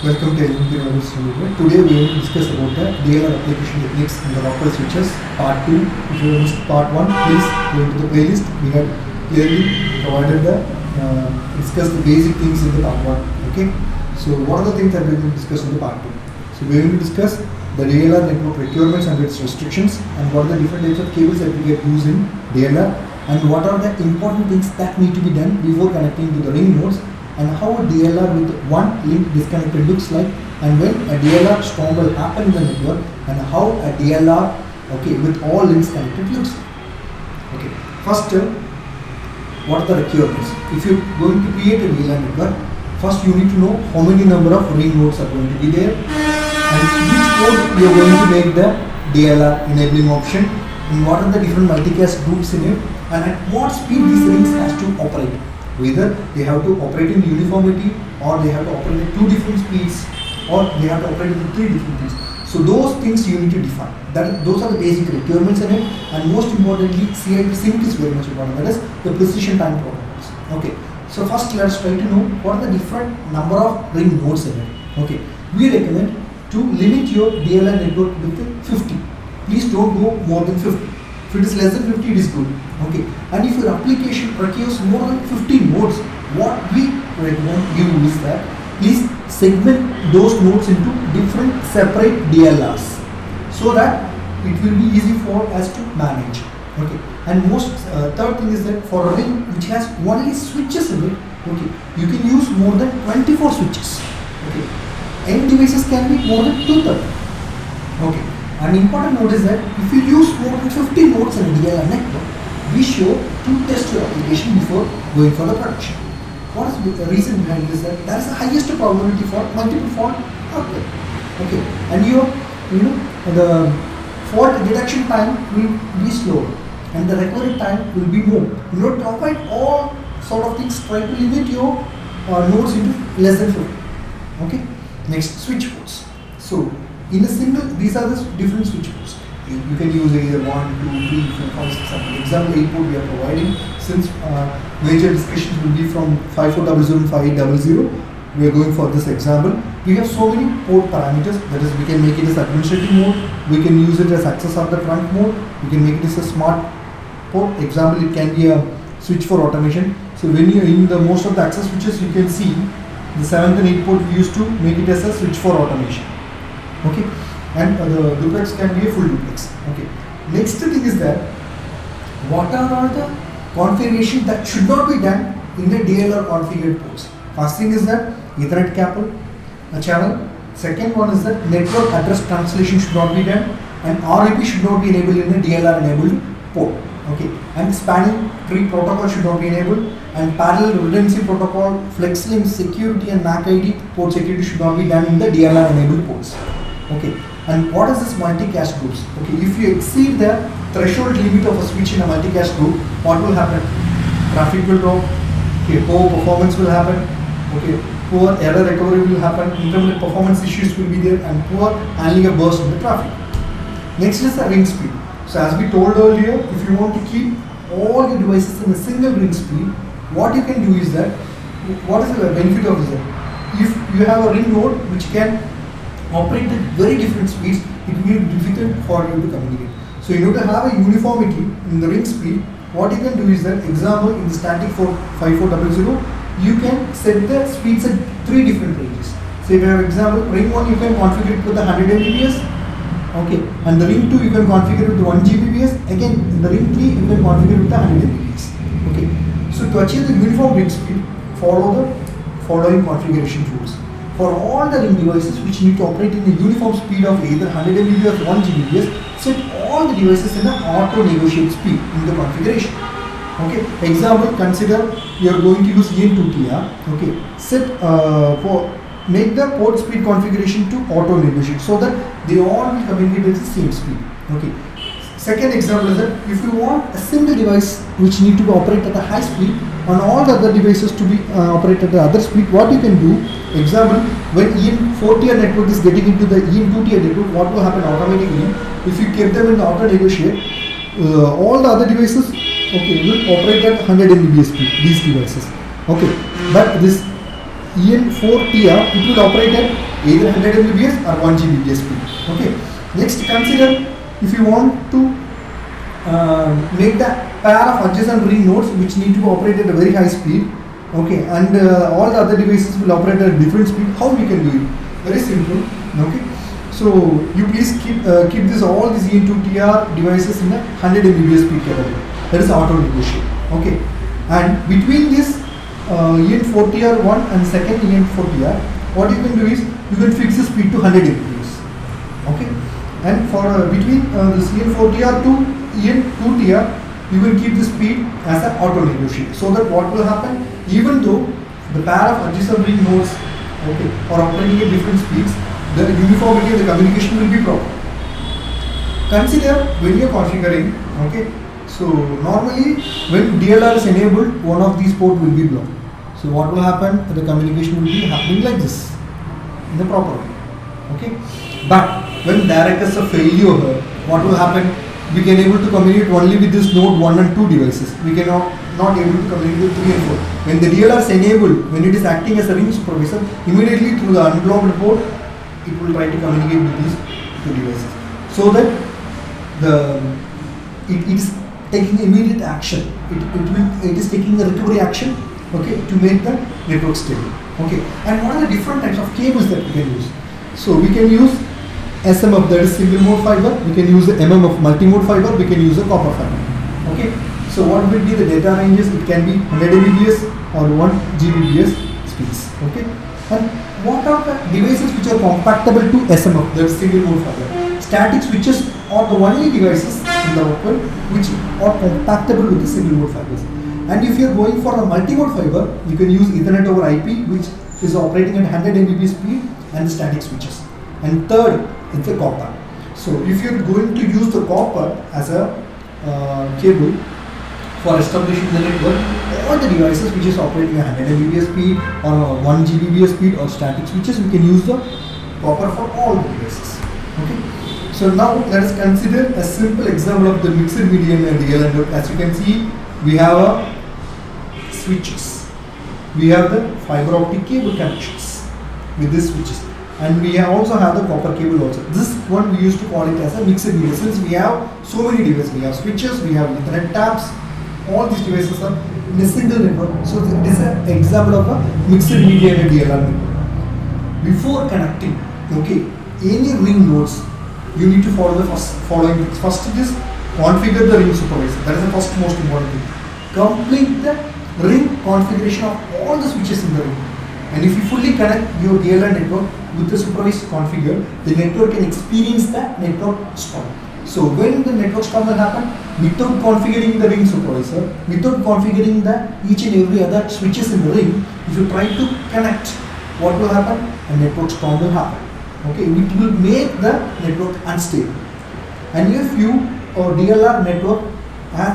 Welcome to Today we will discuss about the DLR application techniques in the Rockwell switches part 2. If you missed part 1, please go into the playlist. We have clearly provided the discuss the basic things in the part 1. Okay. So what are the things that we will discuss in the part 2? So we will discuss the DLR network requirements and its restrictions, and what are the different types of cables that we get used in DLR, and what are the important things that need to be done before connecting to the ring nodes, and how a DLR with one link disconnected looks like, and when a DLR storm will happen in the network, and how a DLR with all links connected looks like. Okay. First, what are the requirements? If you're going to create a DLR network, first you need to know how many number of ring nodes are going to be there, and which code you are going to make the DLR enabling option, and what are the different multicast groups in it, and at what speed these rings has to operate. Whether they have to operate in uniformity, or they have to operate at 2 different speeds, or they have to operate in 3 different speeds. So those things you need to define. Those are the basic requirements in it, and most importantly, CIP sync is very much important. That is the precision time protocols. Okay. So first let's try to know what are the different number of ring nodes in it. Okay. We recommend to limit your DLR network with 50. Please don't go more than 50. If it is less than 50, it is good. Okay. And if your application requires more than 15 nodes, what we recommend you is that please segment those nodes into different separate DLRs, so that it will be easy for us to manage. Okay. And third thing is that for a ring which has only switches in it, okay, you can use more than 24 switches. Okay. End devices can be more than 230. Okay. An important note is that if you use more than 50 nodes in a DLR network, be sure to test your application before going for the production. What is the reason behind this? That there is the highest probability for multiple fault out there. Okay, and the fault detection time will be slower, and the recovery time will be more. To avoid all sort of things, try to limit your nodes into less than 50. Okay. Next, switch ports. So in a single, these are the different switch ports. You can use either 1, 2, 3, 4, 5, 6, 7. Example 8 port we are providing. Since major discussions will be from 5400 and 5800, we are going for this example. We have so many port parameters. That is, we can make it as administrative mode. We can use it as access of the trunk mode. We can make it as a smart port. Example, it can be a switch for automation. So when you are in the most of the access switches, you can see the 7th and 8th port we used to make it as a switch for automation. Okay, and the duplex can be a full duplex. Okay. Next thing is that what are all the configurations that should not be done in the DLR configured ports. First thing is that Ethernet channel. Second one is that network address translation should not be done, and REP should not be enabled in the DLR enabled port. Okay, and spanning tree protocol should not be enabled, and parallel redundancy protocol, FlexLink, security, and MAC ID port security should not be done in the DLR enabled ports. Okay, and what is this multicast groups? Okay, if you exceed the threshold limit of a switch in a multicast group, what will happen? Traffic will drop. Okay, poor performance will happen. Okay, poor error recovery will happen. Intermittent performance issues will be there, and poor handling a burst in the traffic. Next is the ring speed. So as we told earlier, if you want to keep all your devices in a single ring speed, what you can do is that, what is the benefit of this? If you have a ring node which can operate at very different speeds, it will be difficult for you to communicate. So in order to have a uniformity in the ring speed, what you can do is that, example, in the static for 5400, you can set the speeds at 3 different ranges. Say for example, ring 1 you can configure it with 100 Mbps. Okay, and the ring 2 you can configure it with 1 Gbps. Again, in the ring 3 you can configure it with 100 Mbps. Okay, so to achieve the uniform ring speed, follow the following configuration rules. For all the ring devices which need to operate in a uniform speed of either 100 Mbps or 1 Gbps, set all the devices in an auto negotiate speed in the configuration. Okay, example, consider you are going to use EN2TR. Okay, make the port speed configuration to auto negotiate, so that they all will communicate at the same speed. Okay. Second example is that if you want a single device which need to operate at a high speed and all the other devices to be operate at the other speed, what you can do, example, when EN4-tier network is getting into the EN2-tier network, what will happen automatically? If you keep them in the auto negotiate, all the other devices will operate at 100 Mbps speed, these devices. Okay, but this EN4TR, it will operate at either 100 Mbps or 1 Gbps speed. Okay. Next, consider if you want to make the pair of adjacent ring nodes which need to operate at a very high speed. Okay, and all the other devices will operate at a different speed. How we can do it? Very simple. Okay. So you please keep this all these EN2TR devices in a 100 Mbps speed category. That is auto negotiate. Okay, and between this EN4TR1 and second EN4TR, what you can do is you can fix the speed to 100 Mbps. Okay, and for between this EN4TR to EN2TR, you will keep the speed as an auto negotiate. So that what will happen, even though the pair of adjacent ring nodes, okay, are operating at different speeds, the uniformity of the communication will be proper. Consider when you are configuring, okay, so normally when DLR is enabled, one of these ports will be blocked. So what will happen? The communication will be happening like this, in the proper way. Okay. But when there occurs a failure, what will happen? We can able to communicate only with this node 1 and 2 devices. We cannot able to communicate with 3 and 4. When the DLR is enabled, when it is acting as a ring supervisor, immediately through the unblocked port, it will try to communicate with these 2 devices. So that it is taking immediate action. It is taking a recovery action, okay, to make the network stable. Okay. And what are the different types of cables that we can use? So we can use SMF, that is single mode fiber. We can use the MMF, multi-mode fiber. We can use the copper fiber. Okay. So what will be the data ranges? It can be 100 Mbps or 1 Gbps speeds. Okay. And what are the devices which are compatible to SMF, that is single mode fiber? Static switches are the only devices in the Rockwell which are compatible with the single mode fibers. And if you are going for a multi-mode fiber, you can use Ethernet over IP, which is operating at 100 Mbps speed, and the static switches. And third, it's the copper. So if you are going to use the copper as a cable for establishing the network, all the devices which is operating at 100 Mbps speed or 1 Gbps speed or static switches, we can use the copper for all the devices. Okay. So now let us consider a simple example of the mixed medium and DLR network. As you can see, we have switches. We have the fiber optic cable connections with these switches, and we also have the copper cable also. This one we used to call it as a mixed medium, since we have so many devices. We have switches, we have Ethernet taps. All these devices are in a single network. So it is an example of a mixed media and a DLR network. Before connecting, okay, any ring nodes, you need to follow the following things. First is configure the ring supervisor. That is the first most important thing. Complete the ring configuration of all the switches in the ring. And if you fully connect your DLR network with the supervised configure, the network can experience the network storm. So when the network storm will happen, without configuring the ring supervisor, without configuring the each and every other switches in the ring, if you try to connect, what will happen? A network storm will happen. Okay, it will make the network unstable. And if you or DLR network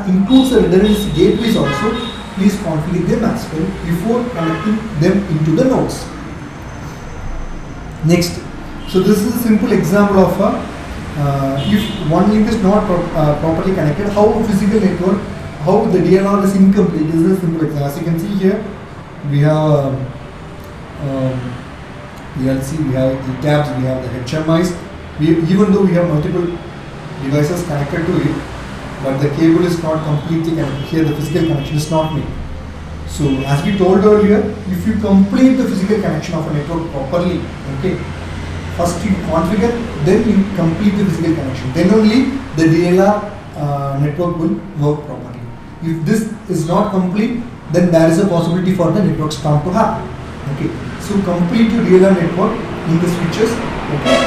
includes the redundancy gateways also, please configure them as well before connecting them into the nodes. Next, so this is a simple example of if one link is not properly connected, how physical network, how the DLR is incomplete. This is a simple example. As you can see here, we have PLC, we have ETABs, we have the HMIs. Even though we have multiple devices connected to it, but the cable is not completely connected. Here the physical connection is not made. So as we told earlier, if you complete the physical connection of a network properly, okay, first you configure, then you complete the physical connection. Then only the DLR network will work properly. If this is not complete, then there is a possibility for the network storm to happen. Okay, so complete your DLR network in the switches. Okay,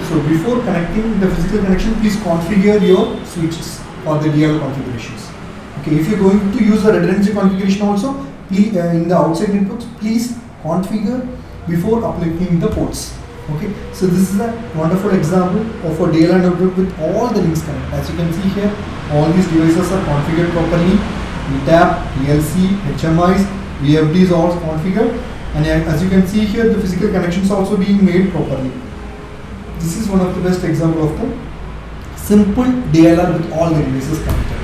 so before connecting the physical connection, please configure your switches for the DLR configurations. Okay, if you are going to use the redundancy configuration also, please, in the outside networks, please configure before applying the ports. Okay, so this is a wonderful example of a DLR network with all the links connected. As you can see here, all these devices are configured properly. ETAP, PLC, HMIs, VFDs all configured, and as you can see here, the physical connections are also being made properly. This is one of the best example of the simple DLR with all the devices connected.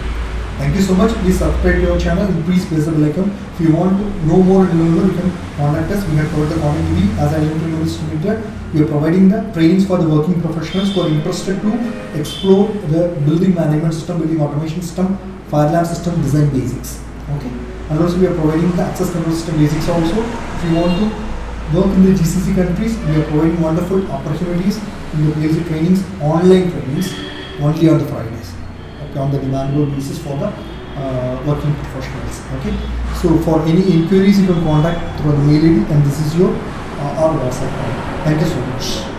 Thank you so much. Please subscribe to our channel and please press the bell icon. If you want to know more and learn more, you can contact us. We have covered the content TV. As I introduced earlier, we are providing the trainings for the working professionals who are interested to explore the building management system, building automation system, fire alarm system design basics. Okay, and also we are providing the access control system basics also. If you want to work in the GCC countries, we are providing wonderful opportunities in the basic trainings, online trainings, only on the Fridays. Okay, on the demandable basis for the working professionals. Okay, so for any inquiries, you can contact through the mail ID, and this is your our WhatsApp. Thank you so much.